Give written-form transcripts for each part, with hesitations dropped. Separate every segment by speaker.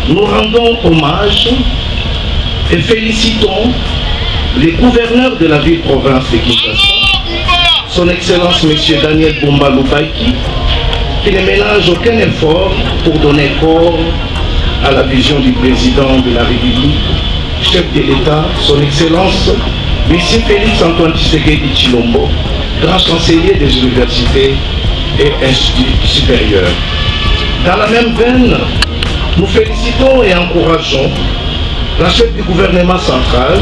Speaker 1: Nous rendons hommage et félicitons les gouverneurs de la ville-province de Kinshasa, son Excellence M. Daniel Bumba Lubaiki, qui ne ménage aucun effort pour donner corps à la vision du président de la République, chef de l'État, son Excellence M. Félix Antoine Tshisekedi Tshilombo, grand chancelier des universités et instituts supérieurs. Dans la même veine, nous félicitons et encourageons la chef du gouvernement central,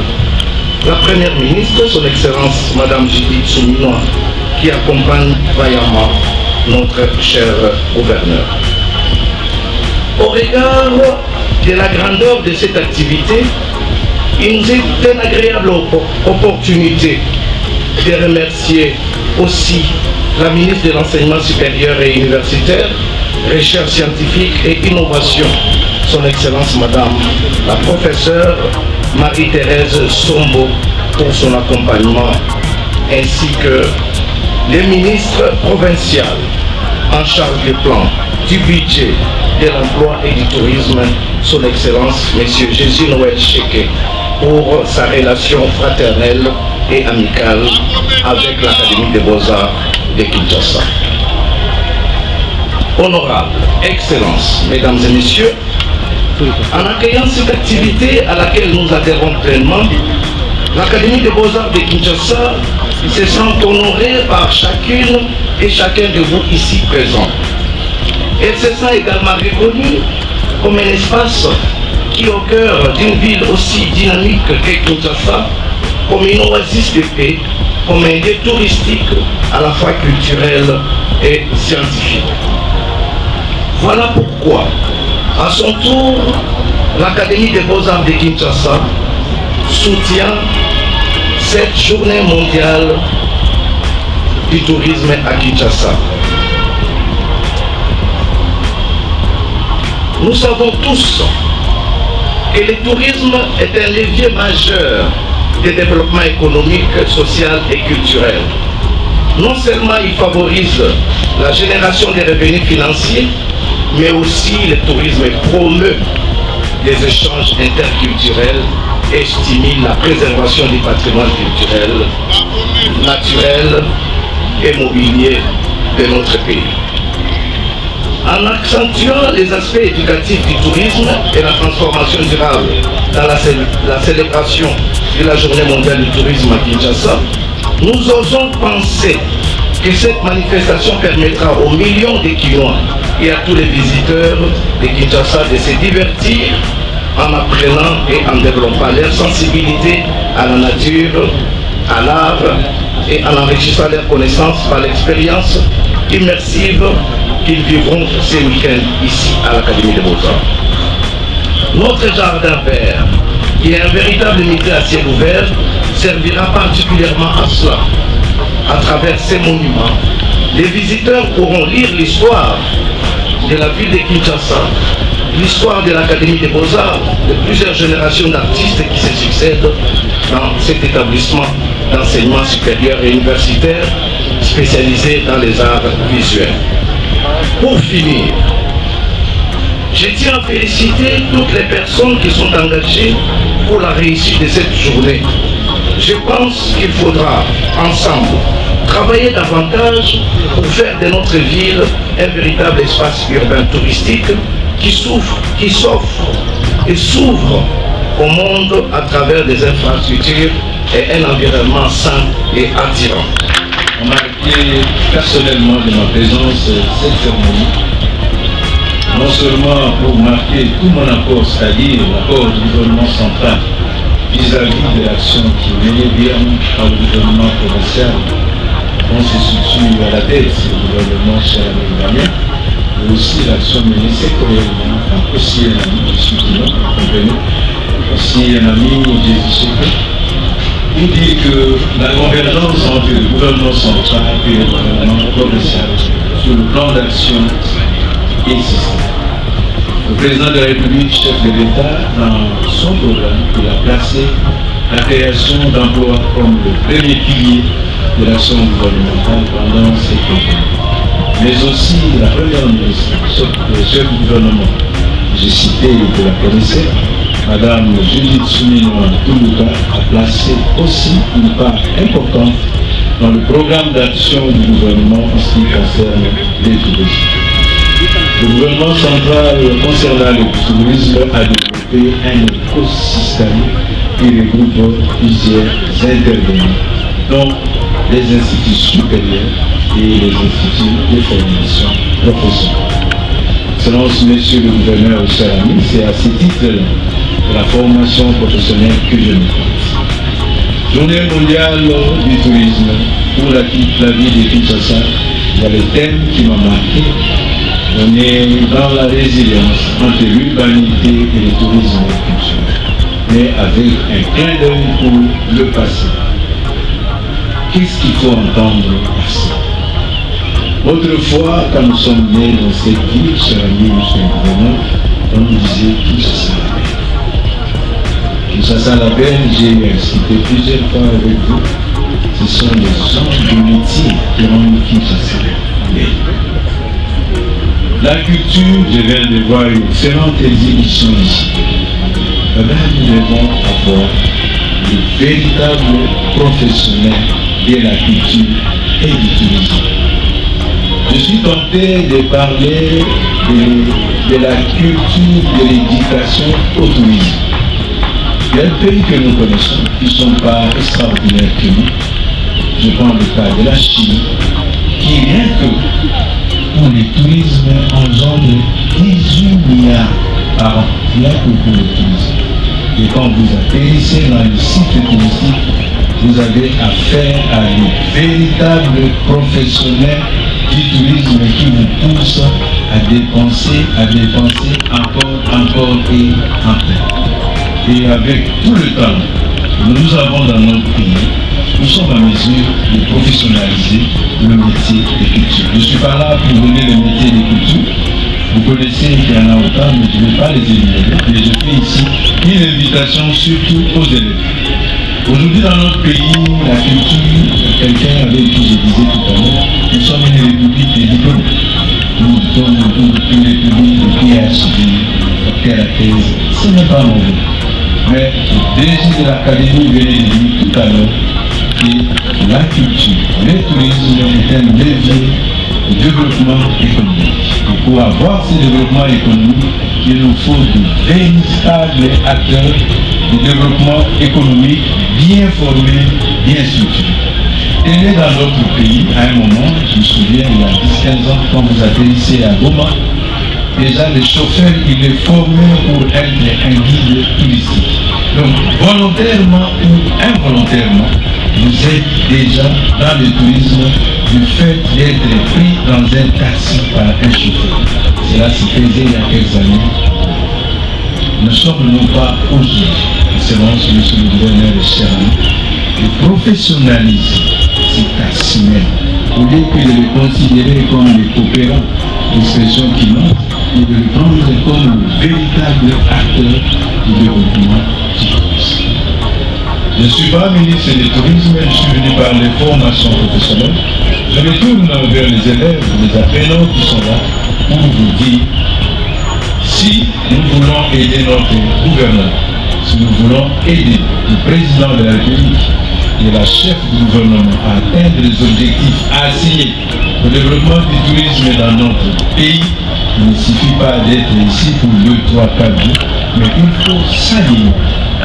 Speaker 1: la première ministre, son Excellence Madame Judith Suminwa, qui accompagne vaillamment notre cher gouverneur. Au regard de la grandeur de cette activité, il nous est une agréable opportunité de remercier aussi la ministre de l'Enseignement supérieur et universitaire, Recherche scientifique et innovation, son Excellence Madame la professeure Marie-Thérèse Sombo pour son accompagnement, ainsi que les ministres provinciaux en charge du plan, du budget, de l'emploi et du tourisme, son Excellence Monsieur Jésus Noël Cheke, pour sa relation fraternelle et amicale avec l'Académie des Beaux-Arts de Kinshasa. Honorables, Excellences, Mesdames et Messieurs, en accueillant cette activité à laquelle nous adhérons pleinement, l'Académie des Beaux-Arts de Kinshasa se sent honorée par chacune et chacun de vous ici présents. Elle se sent également reconnue comme un espace qui, au cœur d'une ville aussi dynamique que Kinshasa, comme une oasis de paix, comme un lieu touristique à la fois culturel et scientifique. Voilà pourquoi, à son tour, l'Académie des Beaux-Arts de Kinshasa soutient cette journée mondiale du tourisme à Kinshasa. Nous savons tous que le tourisme est un levier majeur de développement économique, social et culturel. Non seulement il favorise la génération des revenus financiers, mais aussi le tourisme promeut des échanges interculturels et stimule la préservation du patrimoine culturel, naturel et mobilier de notre pays. En accentuant les aspects éducatifs du tourisme et la transformation durable dans la célébration de la Journée mondiale du tourisme à Kinshasa, nous osons penser que cette manifestation permettra aux millions de Kinois et à tous les visiteurs de Kinshasa de se divertir en apprenant et en développant leur sensibilité à la nature, à l'art et en enrichissant leurs connaissances par l'expérience immersive qu'ils vivront ces week-ends ici à l'Académie des Beaux-Arts. Notre jardin vert, qui est un véritable musée à ciel ouvert, servira particulièrement à cela. À travers ces monuments, les visiteurs pourront lire l'histoire de la ville de Kinshasa, l'histoire de l'Académie des Beaux-Arts, de plusieurs générations d'artistes qui se succèdent dans cet établissement d'enseignement supérieur et universitaire spécialisé dans les arts visuels. Pour finir, je tiens à féliciter toutes les personnes qui sont engagées pour la réussite de cette journée. Je pense qu'il faudra, ensemble, travailler davantage pour faire de notre ville un véritable espace urbain touristique qui s'offre et s'ouvre au monde à travers des infrastructures et un environnement sain et attirant.
Speaker 2: On a marqué personnellement de ma présence cette cérémonie, non seulement pour marquer tout mon apport, c'est-à-dire l'apport du gouvernement central vis-à-vis de l'action qui est menée bien par le gouvernement provincial, on se situe à la tête du gouvernement cher Damien, mais aussi l'action menée sectoriellement par aussi un ami qui suis aussi un ami Jésus Chéké. Il dit que la convergence entre le gouvernement central et le gouvernement provincial sur le plan d'action existe. Le président de la République, chef de l'État, dans son programme, il a placé la création d'emplois comme le premier pilier de l'action gouvernementale pendant ces quinquennats. Mais aussi la première ministre, chef du gouvernement, j'ai cité de la connaissance, Madame Judith Souminoa Toulouka a placé aussi une part importante dans le programme d'action du gouvernement en ce qui concerne les touristes. Le gouvernement central concernant le tourisme a développé un écosystème qui regroupe plusieurs intervenants, dont les instituts supérieurs et les instituts de formation professionnelle. Excellence, Monsieur le gouverneur, cher ami, c'est à ce titre-là de la formation professionnelle que je me compte. Journée mondiale du tourisme pour la ville de Kinshasa, il y a le thème qui m'a marqué. On est dans la résilience entre l'urbanité et le tourisme culturel, mais avec un clin d'œil pour le passé. Qu'est-ce qu'il faut entendre par ça? Autrefois, quand nous sommes nés dans cette ville, cher ami, monsieur le gouverneur, on nous disait Kinshasa la belle. Kinshasa la belle, j'ai cité plusieurs fois avec vous. Ce sont les gens de métier qui rendent Kinshasa belle. La culture, je viens de voir une excellente exhibition ici. Là, nous devons avoir de véritables professionnels de la culture et du tourisme. Je suis tenté de parler de la culture de l'éducation au tourisme. Il y a des pays que nous connaissons qui ne sont pas extraordinaires que nous. Je prends le cas de la Chine, qui rien que pour le tourisme engendre 18 milliards par an, rien que pour le tourisme. Et quand vous atterrissez dans le site touristique, vous avez affaire à des véritables professionnels du tourisme qui vous poussent à dépenser encore et encore. Et avec tout le temps que nous avons dans notre pays, nous sommes en mesure de professionnaliser le métier de culture. Je ne suis pas là pour donner le métier de culture. Vous connaissez qu'il y en a autant, mais je ne vais pas les énumérer. Mais je fais ici une invitation surtout aux élèves. Aujourd'hui dans notre pays, la culture, quelqu'un avec qui je disais tout à l'heure, nous sommes une république des diplômes. Nous sommes une république de PhD, docteur à thèse. Ce n'est pas mauvais. Mais le désir de l'académie venait de dire tout à l'heure que la culture, le tourisme est un levier de développement économique. Et pour avoir ce développement économique, il nous faut de véritables acteurs de développement économique bien formés, bien structurés. Et né dans notre pays, à un moment, je me souviens, il y a 10-15 ans, quand vous atterrissez à Goma, déjà le chauffeur, il est formé pour être un guide touristique. Donc, volontairement ou involontairement, vous êtes déjà dans le tourisme du fait d'être pris dans un taxi par un chauffeur. Cela se faisait il y a quelques années. Nous sommes non pas aujourd'hui, selon M. le gouverneur de Chéran, de professionnaliser ces taximens, au lieu que de les considérer comme des coopérants, l'expression qui montre, et de les prendre comme le véritable acteur du développement du tourisme. Je ne suis pas ministre du tourisme, je suis venu par les formations professionnelles. Je me tourne vers les élèves, les apprenants qui sont là, pour vous dire, si nous voulons aider notre gouverneur, si nous voulons aider le président de la République et la chef du gouvernement à atteindre les objectifs assignés au développement du tourisme dans notre pays, il ne suffit pas d'être ici pour 2, 3, 4 jours, mais il faut s'aligner,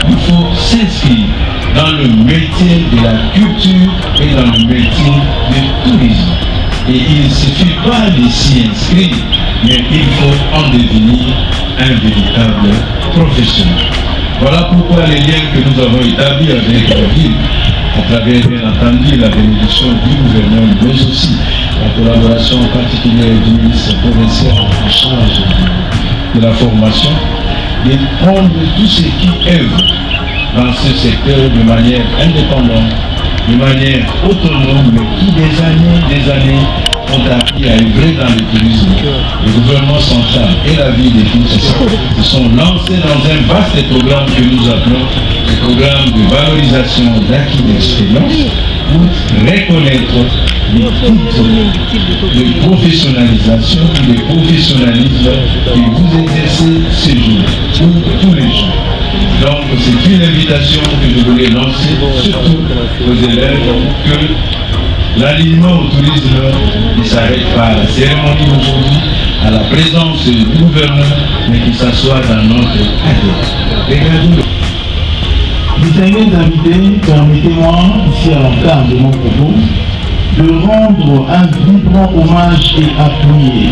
Speaker 2: il faut s'inscrire dans le métier de la culture et dans le métier du tourisme. Et il ne suffit pas de s'y inscrire, mais il faut en devenir un véritable professionnel. Voilà pourquoi les liens que nous avons établis avec la ville, à travers bien entendu la bénédiction du gouverneur, mais aussi la collaboration particulière du ministre provincial en charge de la formation, de prendre tous ceux qui œuvrent dans ce secteur de manière indépendante, de manière autonome, mais qui des années ont appris à œuvrer dans le tourisme. Le gouvernement central et la ville de Kinshasa se sont lancés dans un vaste programme que nous appelons le programme de valorisation d'acquis d'expérience pour reconnaître les titres de professionnalisation ou de professionnalisme que vous exercez ce jour, tous les jours. Donc c'est une invitation que je voulais lancer surtout aux élèves que l'alignement au tourisme ne s'arrête pas à la cérémonie d'aujourd'hui, à la présence du gouverneur, mais qu'il s'assoit dans notre ADN. Regardez.
Speaker 3: Distingués invités, permettez-moi, ici à l'entame de mon propos, de rendre un vibrant hommage et appuyé,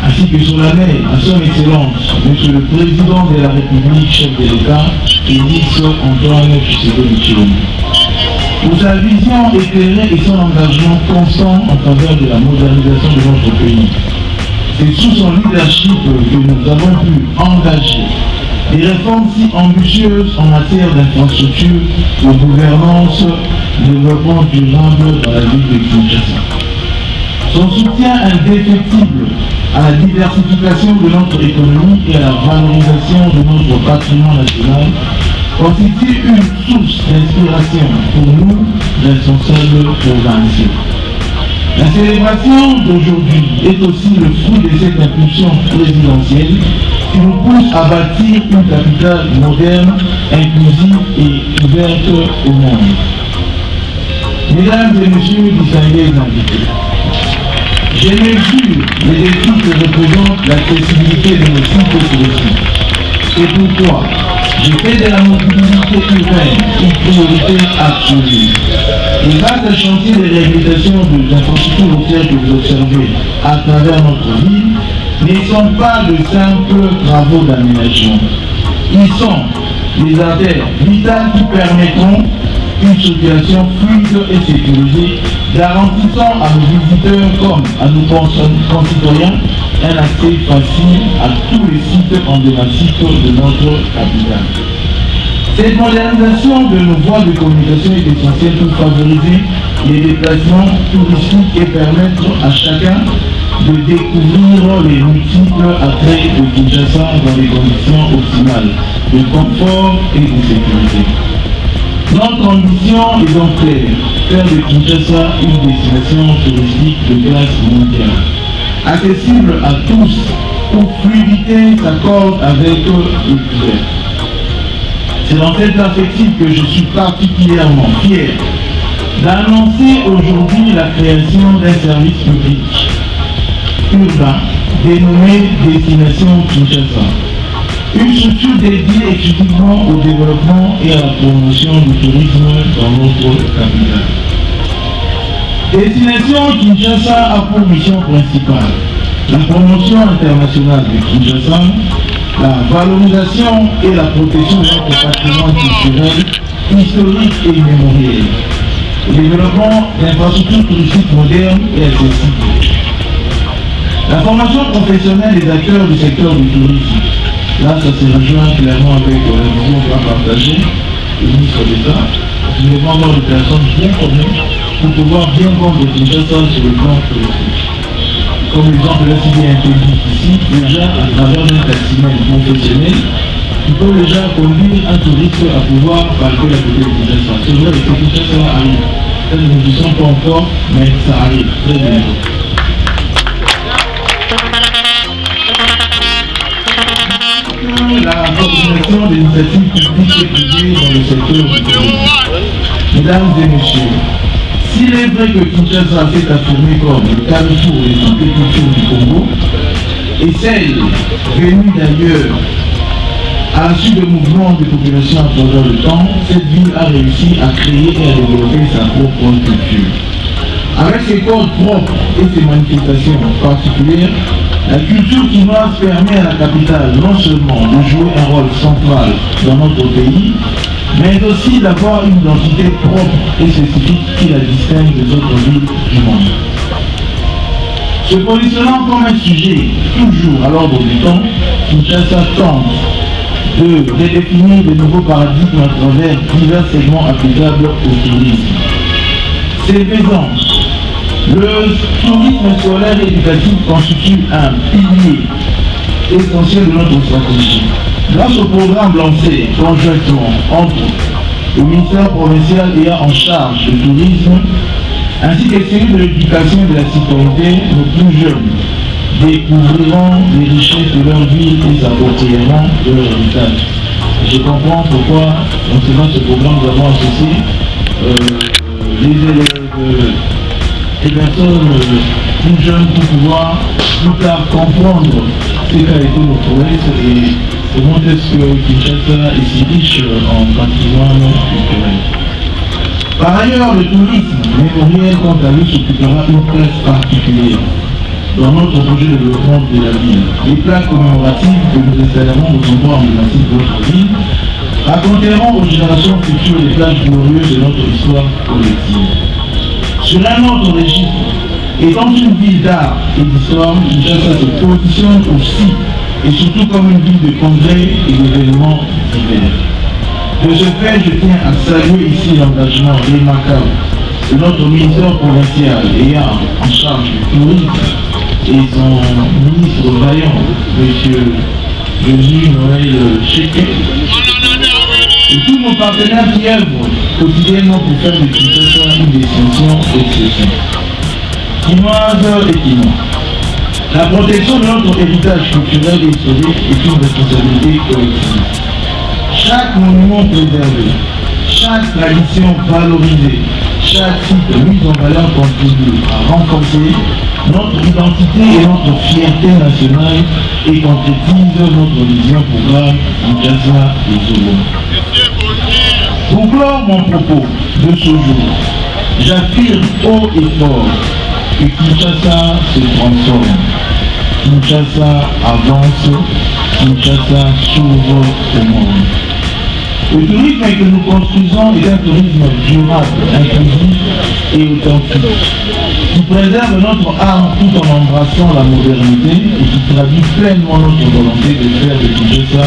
Speaker 3: ainsi que solennel à son Excellence, Monsieur le Président de la République, chef de l'État, Félix Antoine Tshisekedi Tshilombo, pour sa vision éclairée et son engagement constant en faveur de la modernisation de notre pays. C'est sous son leadership que nous avons pu engager des réformes si ambitieuses en matière d'infrastructure, de gouvernance, de développement durable dans la ville de Kinshasa. Son soutien indéfectible à la diversification de notre économie et à la valorisation de notre patrimoine national constitue une source d'inspiration pour nous, responsables provinciaux. La célébration d'aujourd'hui est aussi le fruit de cette impulsion présidentielle qui nous pousse à bâtir une capitale moderne, inclusive et ouverte au monde. Mesdames et messieurs distingués invités, je mesure les défis que représente l'accessibilité de nos sites touristiques. C'est pourquoi je fais de la mobilité urbaine une priorité absolue. Les vastes chantiers de réhabilitation des infrastructures routières que vous observez à travers notre ville ne sont pas de simples travaux d'aménagement. Ils sont des artères vitales qui permettront une circulation fluide et sécurisée, garantissant à nos visiteurs comme à nos concitoyens un accès facile à tous les sites emblématiques de notre capitale. Cette modernisation de nos voies de communication est essentielle pour favoriser les déplacements touristiques et permettre à chacun de découvrir les multiples attraits de Kinshasa dans des conditions optimales de confort et de sécurité. Notre ambition est donc claire, faire de Kinshasa une destination touristique de classe mondiale, accessible à tous, où fluidité s'accorde avec l'équilibre. C'est dans cette perspective que je suis particulièrement fier d'annoncer aujourd'hui la création d'un service public urbain dénommé Destination Kinshasa. Une structure dédiée exclusivement au développement et à la promotion du tourisme dans notre capitale. Destination Kinshasa a pour mission principale la promotion internationale de Kinshasa, la valorisation et la protection de notre patrimoine culturel historique et mémoriel. Le développement d'infrastructures touristiques modernes et accessibles. La formation professionnelle des acteurs du secteur du tourisme. Là, ça se rejoint clairement avec la vision qu'on va partager, le ministre d'État. Nous devons avoir des personnes bien formées pour pouvoir bien vendre Kinshasa sur le plan touristique. Comme l'exemple là, si bien introduit ici, déjà à travers un taximan professionnel, qui peut déjà conduire un touriste à pouvoir partir à côté de Kinshasa. C'est vrai que Kinshasa arrive. Nous ne le disons pas encore, mais ça arrive très bientôt. La coordination des initiatives publiques et privées dans le secteur du tourisme. Mesdames et messieurs, s'il est vrai que Kinshasa s'est affirmé comme le carrefour de toutes les cultures du Congo, et celles venues d'ailleurs à la suite de mouvements de population à travers le temps, cette ville a réussi à créer et à développer sa propre culture. Avec ses codes propres et ses manifestations particulières, la culture chinoise permet à la capitale non seulement de jouer un rôle central dans notre pays, mais aussi d'avoir une identité propre et spécifique qui la distingue des autres villes du monde. Se positionnant comme un sujet toujours à l'ordre du temps, Kinshasa tente de redéfinir de nouveaux paradigmes à travers divers segments applicables au tourisme. C'est faisant. Le tourisme scolaire et éducatif constitue un pilier essentiel de notre stratégie. Grâce au programme lancé conjointement entre le ministère provincial ayant en charge le tourisme, ainsi que celui de l'éducation et de la citoyenneté, nos plus jeunes découvriront les richesses de leur ville et s'approprieront de leur héritage. Je comprends pourquoi, dans ce programme, nous avons associé les élèves, les personnes plus jeunes pour pouvoir plus tard comprendre ce qu'a été nos prouesses et comment est-ce que Kinshasa est si riche en patrimoine culturel. Par ailleurs, le tourisme mémoriel, quant à lui, s'occupera une place particulière dans notre projet de développement de la ville. Les plaques commémoratives que nous installerons aux endroits emblématiques de notre ville raconteront aux générations futures les plages glorieuses de notre histoire collective. Sur un autre registre, étant une ville d'art et d'histoire, Kinshasa se positionne aussi et surtout comme une ville de congrès et d'événements divers. De ce fait, je tiens à saluer ici l'engagement remarquable de notre ministère provincial ayant en charge du tourisme et son ministre vaillant, M. Jésus Noël Cheke, et tous nos partenaires qui œuvrent quotidiennement pour faire de Kinshasa une destination d'exception. Quinoise et Quinois. La protection de notre héritage culturel et historique est une responsabilité collective. Chaque monument préservé, chaque tradition valorisée, chaque site mis en valeur contribue à renforcer notre identité et notre fierté nationale et concrétise notre vision programme Kinshasa et Zolo. Pour clore mon propos de ce jour, j'affirme haut et fort que Kinshasa se transforme, Kinshasa avance, Kinshasa s'ouvre au monde. Le tourisme que nous construisons est un tourisme durable, inclusif et authentique, qui préserve notre âme tout en embrassant la modernité et qui traduit pleinement notre volonté de faire de Kinshasa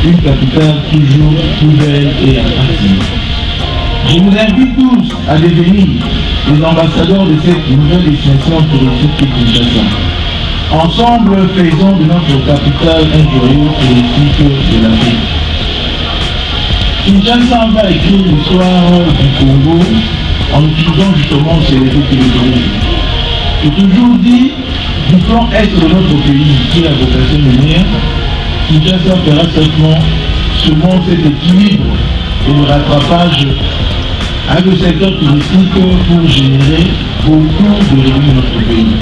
Speaker 3: une capitale toujours plus belle et attractive. Je vous invite tous à devenir les ambassadeurs de cette nouvelle destination touristique de Kinshasa. Ensemble, faisons de notre capitale un joyau touristique de l'Afrique. Kinshasa va écrire l'histoire du Congo en utilisant justement ces réseaux téléphoniques. J'ai toujours dit, du plan Est de notre pays, qui est la vocation minière, Kinshasa fera seulement cet équilibre et le rattrapage avec le secteur touristique pour générer beaucoup de revenus dans notre pays.